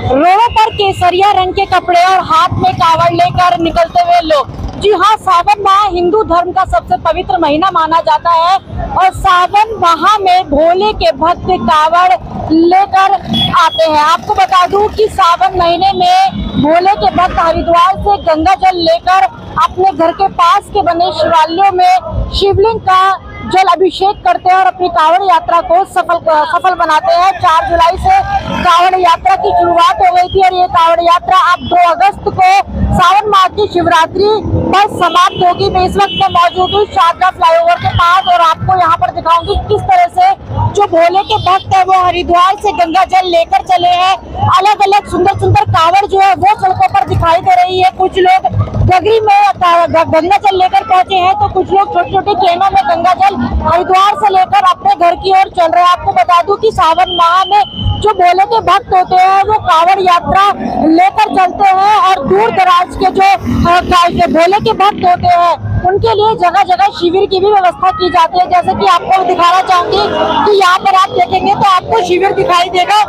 रोडों पर केसरिया रंग के कपड़े और हाथ में कावड़ लेकर निकलते हुए लोग। जी हाँ, सावन माह हिंदू धर्म का सबसे पवित्र महीना माना जाता है और सावन माह में भोले के भक्त कावड़ लेकर आते हैं। आपको बता दूं कि सावन महीने में भोले के भक्त हरिद्वार से गंगा जल लेकर अपने घर के पास के बने शिवालयों में शिवलिंग का जल अभिषेक करते हैं और अपनी कावड़ यात्रा को सफल बनाते हैं। 4 जुलाई से कावड़ यात्रा की शुरुआत हो गई थी और ये कावड़ यात्रा अब 2 अगस्त को सावन माह की शिवरात्रि पर समाप्त होगी। मैं इस वक्त मौजूद हूँ शारदा फ्लाईओवर के पास और आपको यहाँ पर दिखाऊंगी किस तरह से जो भोले के भक्त है वो हरिद्वार से गंगा जल लेकर चले हैं। अलग अलग सुंदर सुंदर कावड़ जो है वो सड़कों पर दिखाई दे रही है। कुछ लोग गगरी में गंगा जल लेकर पहुंचे हैं तो कुछ लोग छोटे छोटे कैनों में गंगा जल हरिद्वार से लेकर अपने घर की ओर चल रहे हैं। आपको बता दूं कि सावन माह में जो भोले के भक्त होते हैं वो कावड़ यात्रा लेकर चलते हैं और दूर दराज के जो भोले के भक्त होते हैं उनके लिए जगह जगह शिविर की भी व्यवस्था की जाती है। जैसे कि आपको दिखाना चाहूंगी कि यहाँ पर आप देखेंगे तो आपको शिविर दिखाई देगा।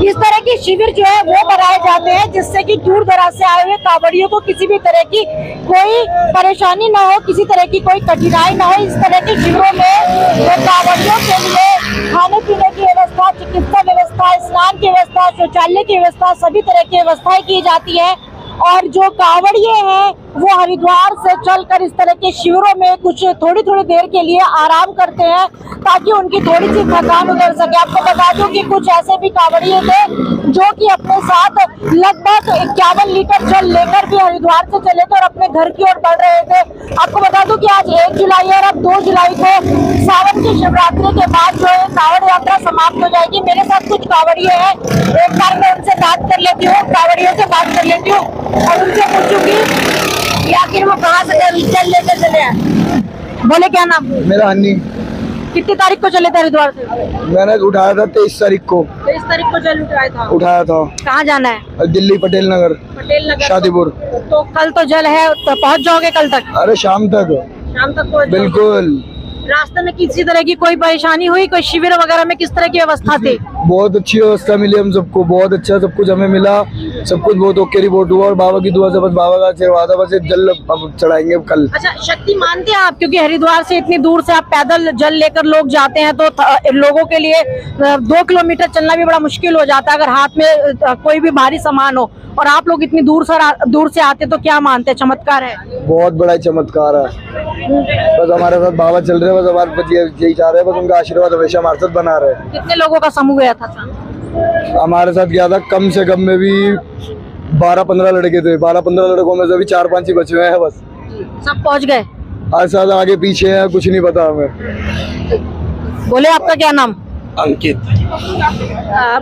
इस तरह के शिविर जो है वो बनाए जाते हैं जिससे कि दूर दराज से आए हुए कावड़ियों को किसी भी तरह की कोई परेशानी ना हो, किसी तरह की कोई कठिनाई ना हो। इस तरह के शिविरों में कावड़ियों के लिए खाने पीने की व्यवस्था, चिकित्सा व्यवस्था, स्नान की व्यवस्था, शौचालय की व्यवस्था, सभी तरह की व्यवस्थाएं की जाती है। और जो कावड़िए हैं वो हरिद्वार से चलकर इस तरह के शिविरों में कुछ थोड़ी देर के लिए आराम करते हैं ताकि उनकी थोड़ी सी थकान उतर सके। आपको बता दूं कि कुछ ऐसे भी कावड़िए थे जो कि अपने साथ लगभग 51 लीटर जल लेकर भी हरिद्वार से चले थे और अपने घर की ओर बढ़ रहे थे। आपको बता दूं कि आज 1 जुलाई है और अब 2 जुलाई को सावन की शिवरात्रि के बाद जो है कावड़ यात्रा समाप्त हो जाएगी। मेरे साथ कुछ कावड़िए हैं, एक बार मैं उनसे बात कर लेती हूँ, कावड़ियों से बात कर लेती हूँ और उनसे पूछूंगी कि आखिर वो कहाँ से जल लेकर चले हैं। बोले क्या नाम? मेरा हन्नी। कितनी तारीख को चले थे हरिद्वार से? मैंने उठाया था 23 तारीख को। 23 तारीख को जल उठाया था। कहाँ जाना है? दिल्ली पटेल नगर शादीपुर। तो कल तो जल है, तो पहुँच जाओगे कल तक? अरे शाम तक पहुँच बिल्कुल। रास्ते में किसी तरह की कोई परेशानी हुई? कोई शिविर वगैरह में किस तरह की व्यवस्था थी? बहुत अच्छी व्यवस्था मिली हम सबको, बहुत अच्छा सब कुछ हमें मिला, सब कुछ बहुत ओके रिपोर्ट हुआ और बाबा की दुआ से बस बाबा का आशीर्वाद है, बस जल अब चढ़ाएंगे कल। अच्छा, शक्ति मानते हैं आप? क्योंकि हरिद्वार से इतनी दूर से आप पैदल जल लेकर लोग जाते हैं तो लोगों के लिए 2 किलोमीटर चलना भी बड़ा मुश्किल हो जाता है अगर हाथ में कोई भी भारी सामान हो, और आप लोग इतनी दूर से आते तो क्या मानते हैं, चमत्कार है? बहुत बड़ा चमत्कार है। बस हमारे साथ बाबा चल रहे हैं, बस हमारे यही चाह रहे हैं, बस उनका आशीर्वाद हमेशा हमारे साथ बना रहे। कितने लोगों का समूह गया था? हमारे साथ गया था कम से कम में भी 12-15 लड़के थे। 12-15 लड़कों में से भी 4-5 ही बचे हुए हैं बस। सब पहुंच गए? आज साथ आगे पीछे है, कुछ नहीं पता हमें। बोले आपका क्या नाम? अंकित।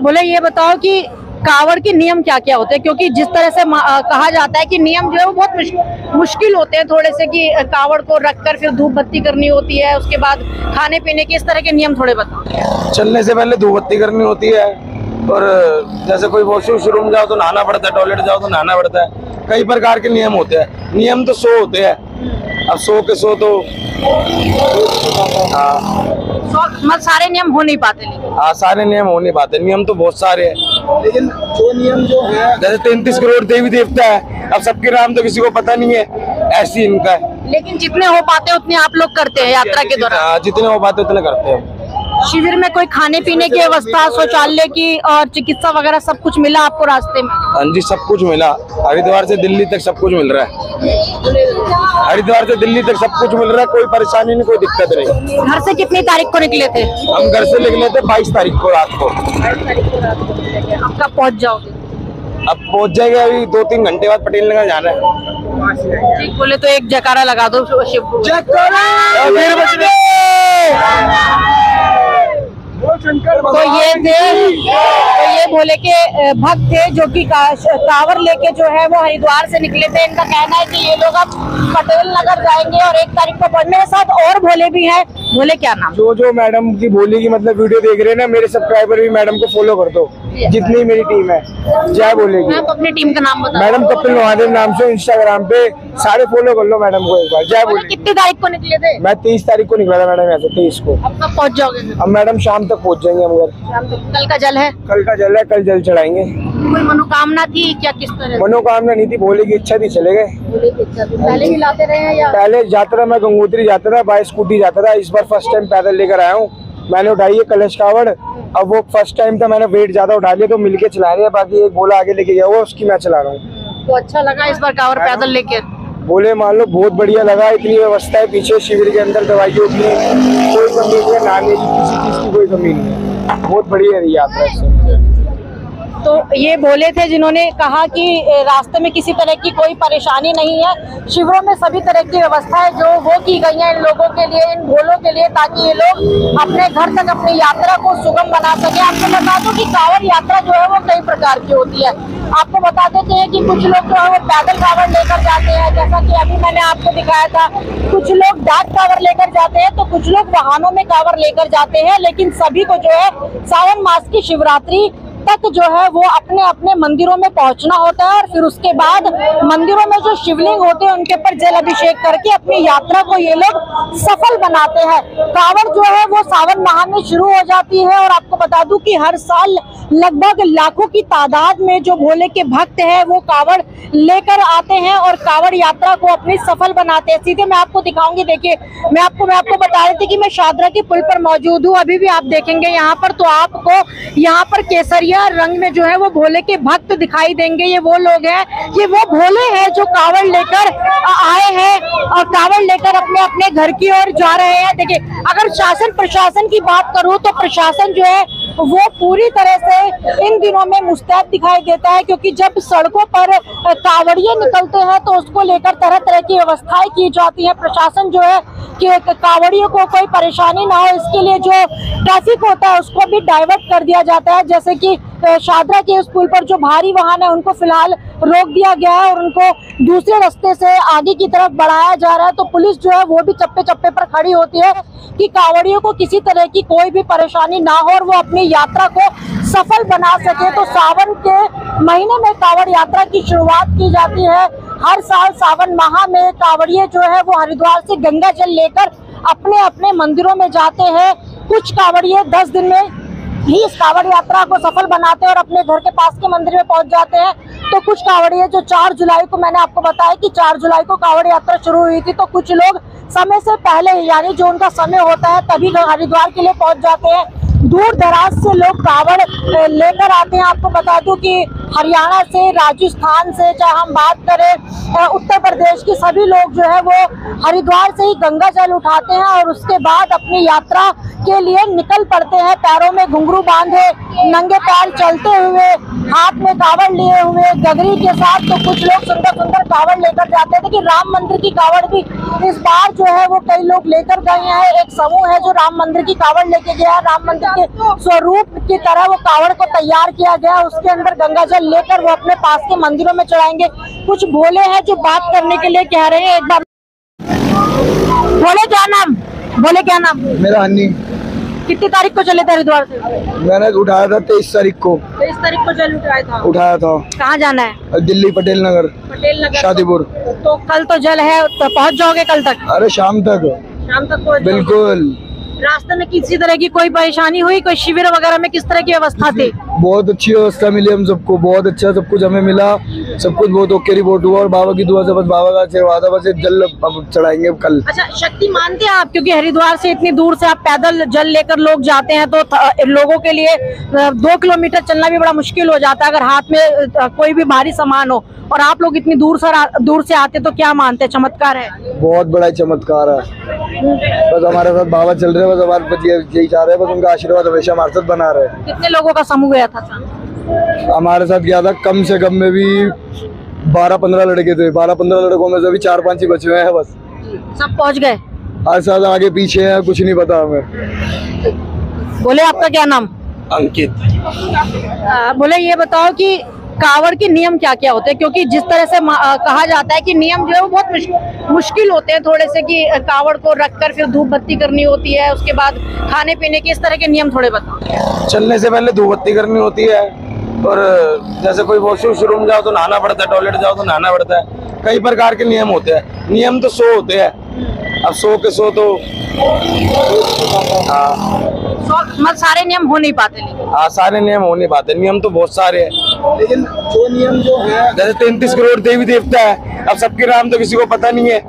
बोले ये बताओ कि कावड़ के नियम क्या क्या होते हैं, क्योंकि जिस तरह से कहा जाता है कि नियम जो है वो बहुत मुश्किल होते हैं थोड़े से, कि कावड़ को रखकर फिर धूप बत्ती करनी होती है, उसके बाद खाने पीने के, इस तरह के नियम थोड़े बताओ। चलने से पहले धूप बत्ती करनी होती है और जैसे कोई वॉशरूम जाओ तो नहाना पड़ता है, टॉयलेट जाओ तो नहाना पड़ता है। कई प्रकार के नियम होते हैं। नियम तो 100 होते हैं, अब 100 के 100 तो मतलब सारे नियम हो नहीं पाते। हाँ, सारे नियम हो नहीं पाते। नियम तो बहुत सारे हैं, लेकिन जो नियम जो है जैसे 33 करोड़ देवी देवता है, अब सबके नाम तो किसी को पता नहीं है, ऐसी इनका है। लेकिन जितने हो पाते उतने आप लोग करते हैं यात्रा के दौरान? जितने हो पाते उतने करते हैं। शिविर में कोई खाने पीने की व्यवस्था, शौचालय की और चिकित्सा वगैरह सब कुछ मिला आपको रास्ते में? हाँ जी, सब कुछ मिला। हरिद्वार से दिल्ली तक सब कुछ मिल रहा है। हरिद्वार से दिल्ली तक सब कुछ मिल रहा है, कोई परेशानी नहीं, कोई दिक्कत नहीं। घर से कितनी तारीख को निकले थे? हम घर से निकले थे 22 तारीख को रात को। 22 तारीख को रात को निकले थे। अब कब पहुँच जाओगे? अब पहुँच जाएंगे, अभी 2-3 घंटे बाद पटेल नगर जाना है। ठीक बोले तो एक जयकारा लगा दो शिव। तो ये भोले के भक्त थे जो कि कांवर लेके जो है वो हरिद्वार से निकले थे। इनका कहना है कि ये लोग अब पटेल नगर जाएंगे और 1 तारीख को मेरे साथ और भोले भी हैं। भोले क्या नाम? जो मैडम की भोले की मतलब वीडियो देख रहे हैं ना, मेरे सब्सक्राइबर भी मैडम को फॉलो कर दो, जितनी मेरी टीम है। जय भोले की। आप अपनी टीम का नाम बताओ। मैडम कपिल महादेव नाम से इंस्टाग्राम पे सारे फॉलो कर लो मैडम को एक बार। जय भोले। कितनी तारीख को निकले थे? मैं 23 तारीख को निकला था मैडम, यहाँ से 23 को। अब कब पहुँच जाओगे? अब मैडम शाम तक पहुँच जाएंगे हम घर। कल का जल है? कल का जल है, कल जल चढ़ाएंगे। कोई मनोकामना थी क्या, किस तरह? मनोकामना नहीं थी, भोले की इच्छा थी, चले गए। भोले की इच्छा थी। पहले भी लाते रहे हैं या? पहले जाता था मैं, गंगोत्री जाता था, बाय स्कूटी जाता था। इस बार फर्स्ट टाइम पैदल लेकर आया हूँ। मैंने उठाई है कलश कावड़। अब वो फर्स्ट टाइम था, मैंने वेट ज्यादा उठा लिया तो मिलके चला रहे हैं। बाकी एक भोला आगे लेके गया हुआ, उसकी मैं चला रहा हूँ। तो अच्छा लगा इस बार कांवड़ पैदल लेके? बोले मान लो बहुत बढ़िया लगा। इतनी व्यवस्था है पीछे शिविर के अंदर, दवाइयों की कोई कमी नहीं है, नहाने की किसी चीज की कोई कमी नहीं है। बहुत बढ़िया है यात्रा। तो ये भोले थे जिन्होंने कहा कि रास्ते में किसी तरह की कोई परेशानी नहीं है। शिविरों में सभी तरह की व्यवस्थाएं जो वो की गई हैं इन लोगों के लिए, इन भोलों के लिए, ताकि ये लोग अपने घर तक अपनी यात्रा को सुगम बना सके। आपको बता दूं कि कांवड़ यात्रा जो है वो कई प्रकार की होती है। आपको बता देते हैं कि कुछ लोग जो है वो पैदल कांवड़ लेकर जाते हैं, जैसा कि अभी मैंने आपको दिखाया था। कुछ लोग डाक कांवड़ लेकर जाते हैं, तो कुछ लोग वाहनों में कांवड़ लेकर जाते हैं। लेकिन सभी को जो है सावन मास की शिवरात्रि तक जो है वो अपने अपने मंदिरों में पहुंचना होता है, और फिर उसके बाद मंदिरों में जो शिवलिंग होते हैं उनके ऊपर जल अभिषेक करके अपनी यात्रा को ये लोग सफल बनाते हैं। कांवड़ जो है वो सावन माह में शुरू हो जाती है, और आपको बता दूं कि हर साल लगभग लाखों की तादाद में जो भोले के भक्त हैं वो कांवड़ लेकर आते हैं और कांवड़ यात्रा को अपनी सफल बनाते हैं। सीधे मैं आपको दिखाऊंगी। देखिए, मैं आपको बता रही थी कि मैं शादरा के पुल पर मौजूद हूँ। अभी भी आप देखेंगे यहाँ पर, तो आपको यहाँ पर केसरिया रंग में जो है वो भोले के भक्त दिखाई देंगे। ये वो लोग हैं, ये वो भोले हैं जो कांवड़ लेकर आए हैं और कांवड़ लेकर अपने अपने घर की ओर जा रहे हैं। देखिए, अगर शासन प्रशासन की बात करूं तो प्रशासन जो है वो पूरी तरह से इन दिनों में मुस्तैद दिखाई देता है, क्योंकि जब सड़कों पर कांवड़िए निकलते हैं तो उसको लेकर तरह तरह की व्यवस्थाएं की जाती है। प्रशासन जो है कि कांवड़ियों को कोई परेशानी ना हो, इसके लिए जो ट्रैफिक होता है उसको भी डाइवर्ट कर दिया जाता है। जैसे कि शादरा के उस पुल पर जो भारी वाहन है उनको फिलहाल रोक दिया गया है और उनको दूसरे रास्ते से आगे की तरफ बढ़ाया जा रहा है। तो पुलिस जो है वो भी चप्पे चप्पे पर खड़ी होती है कि कांवड़ियों को किसी तरह की कोई भी परेशानी ना हो और वो अपनी यात्रा को सफल बना सके। तो सावन के महीने में कांवड़ यात्रा की शुरुआत की जाती है। हर साल सावन माह में कांवड़िए जो है वो हरिद्वार से गंगा जल लेकर अपने अपने मंदिरों में जाते हैं। कुछ कांवड़िए 10 दिन में ही इस कांवड़ यात्रा को सफल बनाते हैं और अपने घर के पास के मंदिर में पहुंच जाते हैं। तो कुछ कांवड़िए जो 4 जुलाई को, मैंने आपको बताया कि 4 जुलाई को कांवड़ यात्रा शुरू हुई थी, तो कुछ लोग समय से पहले, यानी जो उनका समय होता है तभी हरिद्वार के लिए पहुंच जाते हैं। दूर दराज से लोग कांवड़ लेकर आते हैं। आपको बता दूं कि हरियाणा से, राजस्थान से, चाहे हम बात करें उत्तर प्रदेश की, सभी लोग जो है वो हरिद्वार से ही गंगा जल उठाते हैं और उसके बाद अपनी यात्रा के लिए निकल पड़ते हैं। पैरों में घुंघरू बांधे, नंगे पैर चलते हुए, हाथ में कांवड़ लिए हुए, गगरी के साथ। तो कुछ लोग सुंदर सुंदर कांवड़ लेकर जाते हैं। देखिए, राम मंदिर की कांवड़ भी इस बार जो है वो कई लोग लेकर गए हैं। एक समूह है जो राम मंदिर की कांवड़ लेके गया है। राम मंदिर के स्वरूप की तरह वो कांवड़ को तैयार किया गया, उसके अंदर गंगा जल लेकर वो अपने पास के मंदिरों में चढ़ाएंगे। कुछ भोले हैं जो बात करने के लिए कह रहे हैं। एक बार बोले, क्या नाम? बोले, क्या नाम? मेरा हन्नी। कितनी तारीख को चले थे हरिद्वार से? मैंने उठाया था 23 तारीख को। 23 तारीख को जल उठाया था। कहाँ जाना है? दिल्ली, पटेल नगर, शादीपुर। तो कल तो जल है, तो पहुँच जाओगे कल तक? अरे शाम तक पहुँच बिल्कुल। रास्ते में किसी तरह की कोई परेशानी हुई? कोई शिविर वगैरह में किस तरह की व्यवस्था थी? बहुत अच्छी व्यवस्था मिली हम सबको, बहुत अच्छा सब कुछ हमें मिला। सब कुछ बहुत ओके रिपोर्ट हुआ और बाबा की दुआ से बस बाबा का आशीर्वाद है, बस जल अब चढ़ाएंगे कल। अच्छा, शक्ति मानते हैं आप? क्योंकि हरिद्वार से इतनी दूर से आप पैदल जल लेकर लोग जाते हैं, तो लोगों के लिए 2 किलोमीटर चलना भी बड़ा मुश्किल हो जाता है अगर हाथ में कोई भी भारी सामान हो, और आप लोग इतनी दूर से आते, तो क्या मानते हैं, चमत्कार है? बहुत बड़ा चमत्कार है। बस हमारे साथ बाबा चल रहे हैं, बस हमारे यही चाह रहे हैं, बस उनका आशीर्वाद हमेशा हमारे साथ बना रहे। कितने लोगों का समूह गया था? हमारे साथ गया था कम से कम में भी 12-15 लड़के थे। 12-15 लड़कों में से भी 4-5 ही बचे हुए हैं बस। सब पहुंच गए? आज साथ आगे पीछे है, कुछ नहीं पता हमें। बोले, आपका क्या नाम? अंकित। बोले, ये बताओ कि कांवड़ के नियम क्या क्या होते हैं? क्योंकि जिस तरह से कहा जाता है कि नियम जो है वो बहुत मुश्किल होते हैं थोड़े से, कि कांवड़ को रखकर फिर धूप बत्ती करनी होती है, उसके बाद खाने पीने के, इस तरह के नियम थोड़े बताओ। चलने से पहले धूप बत्ती करनी होती है, और जैसे कोई वॉशरूम जाओ तो नहाना पड़ता है, टॉयलेट जाओ तो नहाना पड़ता है। कई प्रकार के नियम होते हैं। नियम तो 100 होते हैं। अब 100 के 100 तो मतलब सारे नियम हो नहीं पाते, लेकिन हाँ सारे नियम हो नहीं पाते। नियम तो बहुत सारे हैं, लेकिन जो नियम जो है, जैसे 33 करोड़ देवी देवता है, अब सबके नाम तो किसी को पता नहीं है,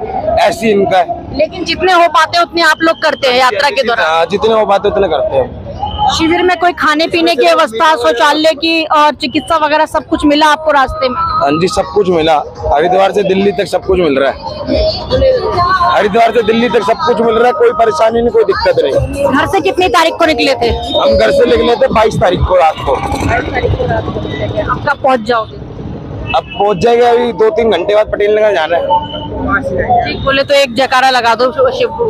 ऐसी इनका है। लेकिन जितने हो पाते हैं उतने आप लोग करते हैं यात्रा के दौरान। हाँ, जितने हो पाते उतने करते हैं। शिविर में कोई खाने पीने की व्यवस्था, शौचालय की और चिकित्सा वगैरह सब कुछ मिला आपको रास्ते में? हाँ जी, सब कुछ मिला। हरिद्वार से दिल्ली तक सब कुछ मिल रहा है। हरिद्वार से दिल्ली तक सब कुछ मिल रहा है, कोई परेशानी नहीं, कोई दिक्कत नहीं। घर से कितनी तारीख को निकले थे? हम घर से निकले थे 22 तारीख को रात को। 22 तारीख को रात को निकले थे। अब कब पहुंच जाओगे? अब पहुंच जाएंगे, अभी 2-3 घंटे बाद पटेल नगर जाना है। ठीक बोले तो एक जयकारा लगा दो शिव को।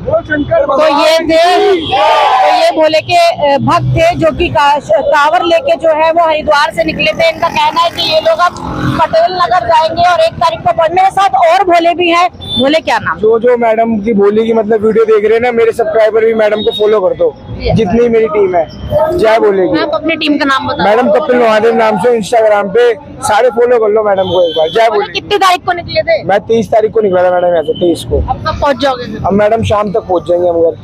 तो ये भोले के भक्त थे जो कि कांवर लेके जो है वो हरिद्वार से निकले थे। इनका कहना है कि ये लोग अब पटेल नगर जाएंगे और 1 तारीख को पहुंचने के साथ और भोले भी हैं। भोले क्या नाम? जो मैडम की भोले की मतलब वीडियो देख रहे हैं ना, मेरे सब्सक्राइबर भी मैडम को फॉलो कर दो, जितनी मेरी टीम है। जय भोले की। आप अपनी टीम का नाम बताओ। मैडम कपिल महादेव नाम से इंस्टाग्राम पे सारे फॉलो कर लो मैडम को एक बार। जय भोले। कितनी तारीख को निकले थे? मैं 23 तारीख को निकला था मैडम, यहाँ से 23 को। अब कब पहुंच जाओगे? अब मैडम शाम तक पहुंच जाएंगे हम घर।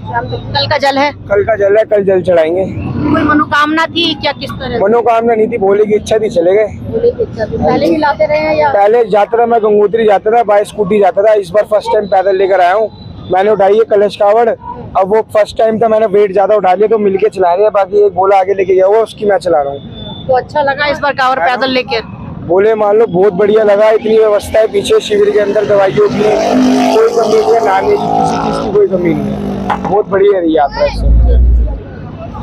कल का जल है? कल का जल है, कल जल चढ़ाएंगे। कोई मनोकामना थी क्या? किस तरह? मनोकामना नहीं थी, भोले की इच्छा थी, चले गए। भोले की इच्छा थी। पहले भी लाते रहे हैं या? पहले जाता था मैं, गंगोत्री जाता था, बाय स्कूटी जाता था। इस बार फर्स्ट टाइम पैदल लेकर आया हूँ। मैंने उठाई है कलश कावड़। अब वो फर्स्ट टाइम था, मैंने वेट ज्यादा उठा लिया तो मिलके चला रहे हैं। बाकी एक बोला आगे लेके गया हुआ, उसकी मैं चला रहा हूँ। तो अच्छा लगा इस बार कांवर पैदल लेके? बोले मान लो बहुत बढ़िया लगा। इतनी व्यवस्था है पीछे शिविर के अंदर, दवाइयों की कोई कमी नहीं है, नहाने की किसी चीज की कोई कमी नहीं है। बहुत बढ़िया रही यात्रा इससे।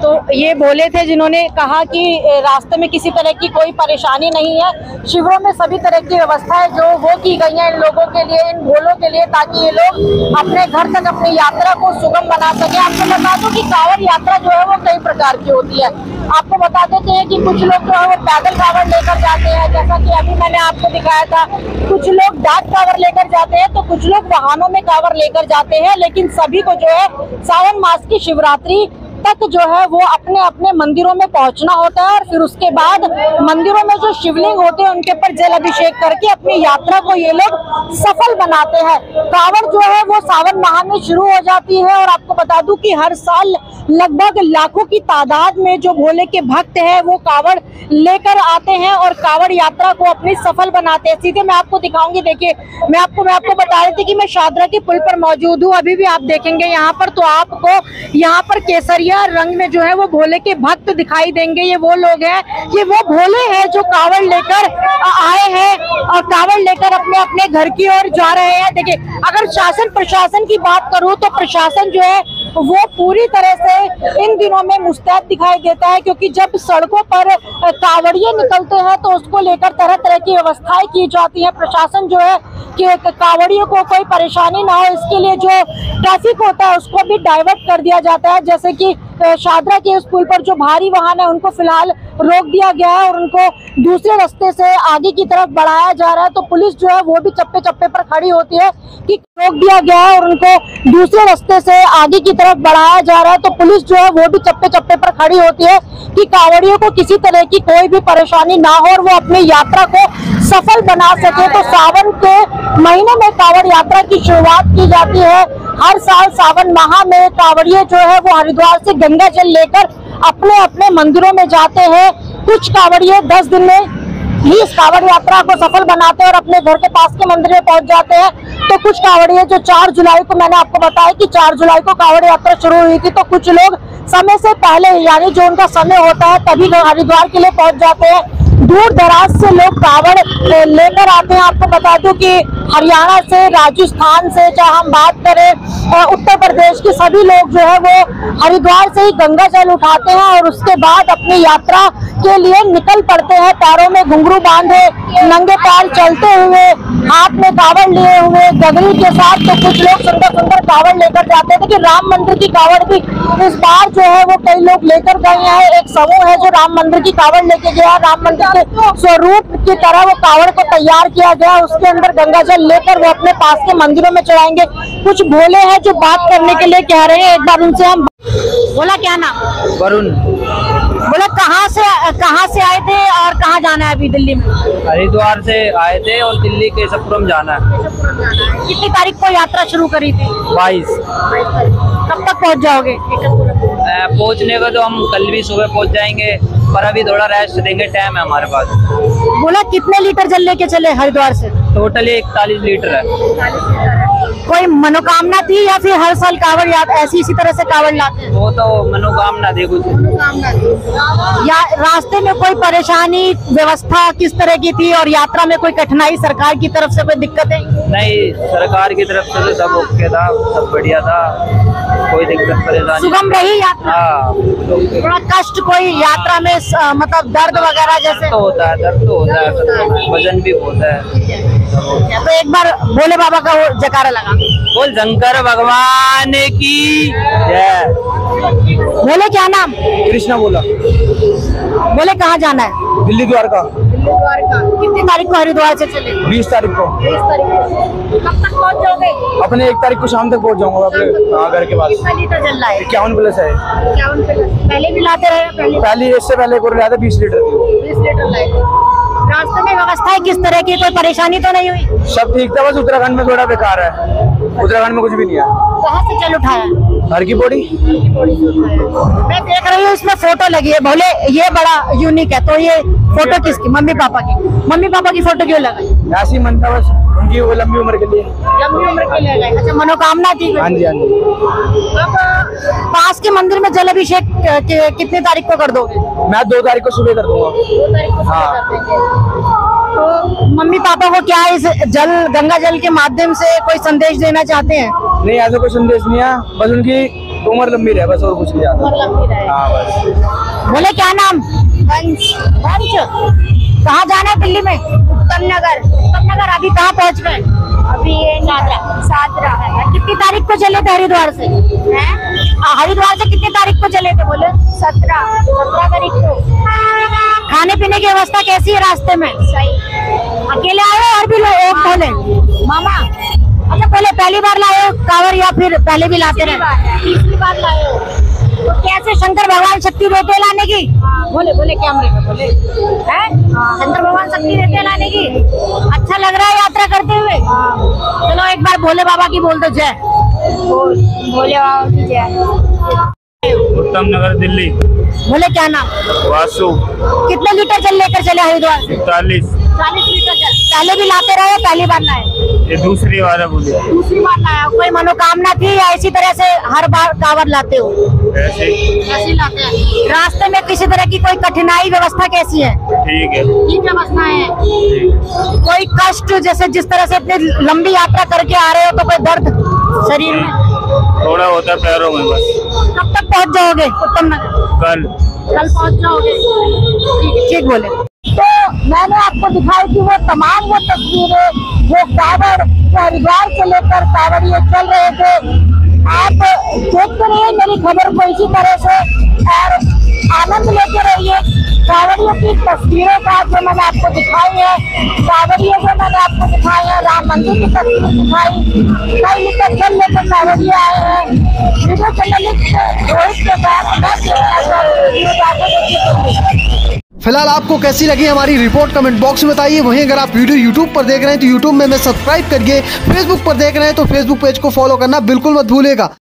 तो ये भोले थे जिन्होंने कहा कि रास्ते में किसी तरह की कोई परेशानी नहीं है। शिविरों में सभी तरह की व्यवस्थाएं जो वो की गई हैं इन लोगों के लिए, इन भोलों के लिए, ताकि ये लोग अपने घर तक अपनी यात्रा को सुगम बना सके। आपको बता दूं कि कांवड़ यात्रा जो है वो कई प्रकार की होती है। आपको बता देते हैं कि कुछ लोग जो है वो पैदल कांवड़ लेकर जाते हैं, जैसा कि अभी मैंने आपको दिखाया था। कुछ लोग डाक कांवड़ लेकर जाते हैं, तो कुछ लोग वाहनों में कांवड़ लेकर जाते हैं। लेकिन सभी को जो है सावन मास की शिवरात्रि तक जो है वो अपने अपने मंदिरों में पहुंचना होता है और फिर उसके बाद मंदिरों में जो शिवलिंग होते हैं उनके ऊपर जल अभिषेक करके अपनी यात्रा को ये लोग सफल बनाते हैं। कांवड़ जो है वो सावन माह में शुरू हो जाती है और आपको बता दूं कि हर साल लगभग लाखों की तादाद में जो भोले के भक्त हैं वो कांवड़ लेकर आते हैं और कांवड़ यात्रा को अपनी सफल बनाते हैं। सीधे मैं आपको दिखाऊंगी। देखिए, मैं आपको बता रही थी कि मैं शादरा के पुल पर मौजूद हूँ। अभी भी आप देखेंगे यहाँ पर, तो आपको यहाँ पर केसरिया रंग में जो है वो भोले के भक्त दिखाई देंगे। ये वो लोग हैं, ये वो भोले हैं जो कांवड़ लेकर आए हैं और कांवड़ लेकर अपने अपने घर की ओर जा रहे हैं। देखिए, अगर शासन प्रशासन की बात करूं तो प्रशासन जो है वो पूरी तरह से इन दिनों में मुस्तैद दिखाई देता है, क्योंकि जब सड़कों पर कांवड़िए निकलते हैं तो उसको लेकर तरह तरह की व्यवस्थाएं की जाती है। प्रशासन जो है कि कांवड़ियों को कोई परेशानी ना हो, इसके लिए जो ट्रैफिक होता है उसको भी डाइवर्ट कर दिया जाता है। जैसे कि शादरा के इस पुल पर जो भारी वाहन है उनको फिलहाल रोक दिया गया है और उनको दूसरे रास्ते से आगे की तरफ बढ़ाया जा रहा है। तो पुलिस जो है वो भी चप्पे चप्पे पर खड़ी होती है कि रोक दिया गया है और उनको दूसरे रास्ते से आगे की तरफ बढ़ाया जा रहा है। तो पुलिस जो है वो भी चप्पे चप्पे पर खड़ी होती है कि कांवड़ियों को किसी तरह की कोई भी परेशानी ना हो और वो अपनी यात्रा को सफल बना सके। तो सावन के महीने में कांवड़ यात्रा की शुरुआत की जाती है। हर साल सावन माह में कांवड़िए जो है वो हरिद्वार से गंगा जल लेकर अपने अपने मंदिरों में जाते हैं। कुछ कांवड़िए 10 दिन में ही इस कांवड़ यात्रा को सफल बनाते हैं और अपने घर के पास के मंदिर में पहुंच जाते हैं। तो कुछ कांवड़िए जो 4 जुलाई को, मैंने आपको बताया कि 4 जुलाई को कांवड़ यात्रा शुरू हुई थी, तो कुछ लोग समय से पहले, यानी जो उनका समय होता है तभी हरिद्वार के लिए पहुंच जाते हैं। दूर दराज से लोग कांवड़ लेकर आते हैं। आपको बता दूं कि हरियाणा से, राजस्थान से, चाहे हम बात करें उत्तर प्रदेश के सभी लोग जो है वो हरिद्वार से ही गंगा जल उठाते हैं और उसके बाद अपनी यात्रा के लिए निकल पड़ते हैं। पैरों में घुंघरू बांधे, नंगे पैर चलते हुए, हाथ में कांवड़ लिए हुए, गगरी के साथ। तो कुछ लोग सुंदर सुंदर कांवड़ लेकर जाते हैं कि राम मंदिर की कांवड़ भी इस बार जो है वो कई लोग लेकर गए हैं। एक समूह है जो राम मंदिर की कांवड़ लेके गया। राम मंदिर के स्वरूप की तरह वो कांवड़ को तैयार किया गया, उसके अंदर गंगा जल लेकर वो अपने पास के मंदिरों में चढ़ाएंगे। कुछ भोले हैं जो बात करने के लिए कह रहे हैं, एक बार उनसे हम। बोला क्या नाम? वरुण। बोले कहाँ से आए थे और कहाँ जाना है अभी दिल्ली में? हरिद्वार से आए थे और दिल्ली केशवपुरम जाना है। कितनी तारीख को यात्रा शुरू करी थी? 22। कब तक पहुँच जाओगे? पहुँचने को तो हम कल भी सुबह पहुँच जाएंगे, पर अभी थोड़ा रेस्ट देंगे, टाइम है हमारे पास। बोला कितने लीटर जल लेके चले हरिद्वार से? टोटली 41 लीटर है। कोई मनोकामना थी या फिर हर साल कावड़ ऐसी इसी तरह से कावड़ लाते हैं? वो तो मनोकामना थी कुछ। या रास्ते में कोई परेशानी व्यवस्था किस तरह की थी और यात्रा में कोई कठिनाई सरकार की तरफ से कोई दिक्कतें? नहीं, सरकार की तरफ से तो सब ओके था, सब बढ़िया था, कोई दिक्कत परेशानी। सुगम रही यात्रा? हाँ। थोड़ा कष्ट कोई यात्रा में मतलब दर्द वगैरह जैसे? दर्द तो होता है, वजन भी होता है। तो एक बार भोले बाबा का वो जयकारा लगा। बोल शंकर भगवान की जय। बोले क्या नाम? कृष्णा बोला। बोले कहाँ जाना है? दिल्ली द्वारका। कितनी तारीख को हरिद्वार से चले? 20 तारीख को। 20 तारीख को। कब तक पहुँच जाओगे? अपने 1 तारीख को शाम तक पहुँच जाऊंगा अपने घर के पास। कितना लीटर जल रहा है? 51 प्लस है। 51 प्लस। पहले भी लाते रहे? पहले इससे पहले को लाया था 20 लीटर थी। 20 लीटर लाए थे। रास्ते में व्यवस्थाएं किस तरह की, कोई परेशानी तो नहीं हुई? सब ठीक था, बस उत्तराखंड में थोड़ा बेकार है। उत्तराखंड में कुछ भी नहीं है। कहाँ से जल उठाया? हर की पौड़ी। मैं देख रही हूँ इसमें फोटो लगी है। बोले ये बड़ा यूनिक है, तो ये फोटो किसकी? मम्मी पापा की। मम्मी पापा की फोटो क्यों लगाई? ऐसी मन था बस, उनकी वो लंबी उम्र के लिए। लंबी उम्र के लिए लगाई। अच्छा, मनोकामना थी। हाँ जी, हाँ जी। अब पास के मंदिर में जल अभिषेक कितनी तारीख को कर दोगे? मैं 2 तारीख को सुबह कर दूंगा। 2 तारीख को हाँ। कर देंगे। तो मम्मी पापा को क्या इस गंगा जल के माध्यम से कोई संदेश देना चाहते हैं? नहीं, ऐसा कोई संदेश नहीं है, बस उनकी उम्र लंबी रहे, बस और कुछ नहीं आता। हाँ बस। बोले क्या नाम? वंश। कहाँ जाना है दिल्ली में? उत्तम नगर। अभी कहाँ पहुँच गए? अभी ये सादरा। कितनी तारीख को चले थे हरिद्वार से? हरिद्वार से कितनी तारीख को चले थे? बोले 17 तारीख को। खाने पीने की व्यवस्था कैसी है रास्ते में? सही। अकेले आए हो और भी लोग? एक बोले मामा। अच्छा, बोले पहली बार लाए हो कांवर या फिर पहले भी लाते रहे? तीसरी बार लाए हो। तो कैसे शंकर भगवान शक्ति देते लाने की? बोले कैमरे में बोले हैं? शंकर भगवान शक्ति देते लाने की। अच्छा लग रहा है यात्रा करते हुए? चलो एक बार भोले बाबा की बोल दो जय। भोले बाबा की जय। उत्तम नगर दिल्ली। बोले क्या नाम? वासु। कितने लीटर जल लेकर चले हरिद्वार? 40 लीटर जल। पहले भी लाते रहे, पहली बार लाए? ये दूसरी बार है। बोलिए। दूसरी बार लाया। कोई मनोकामना थी या इसी तरह से हर बार कांवर लाते हो? ऐसे ऐसे लाते हैं। रास्ते में किसी तरह की कोई कठिनाई व्यवस्था कैसी है? ठीक है। ठीक व्यवस्था है। कोई कष्ट जैसे जिस तरह से इतनी लंबी यात्रा करके आ रहे हो तो कोई दर्द शरीर में? थोड़ा होता है पैरों में बस। कब तक पहुंच जाओगे उत्तम नगर? कल पहुंच जाओगे? ठीक बोले। तो मैंने आपको दिखाई थी वो तमाम वो तस्वीरें जो कावड़ हरिद्वार से लेकर कावड़िए चल रहे थे। आप देखते रहिए मेरी खबर को इसी तरह से और आनंद लेते रहिए। कावड़ियों की तस्वीरों का जो मैंने आपको दिखाई है, कावड़ियों जो मैंने आपको दिखाई है, राम मंदिर की तस्वीर दिखाई, कई लीटर जल लेकर कावड़िए आए हैं। वीडियो जर्नलिस्ट रोहित के साथ फिलहाल आपको कैसी लगी हमारी रिपोर्ट कमेंट बॉक्स में बताइए। वहीं अगर आप वीडियो यूट्यूब पर देख रहे हैं तो यूट्यूब में सब्सक्राइब करिए, फेसबुक पर देख रहे हैं तो फेसबुक पेज को फॉलो करना बिल्कुल मत भूलिएगा।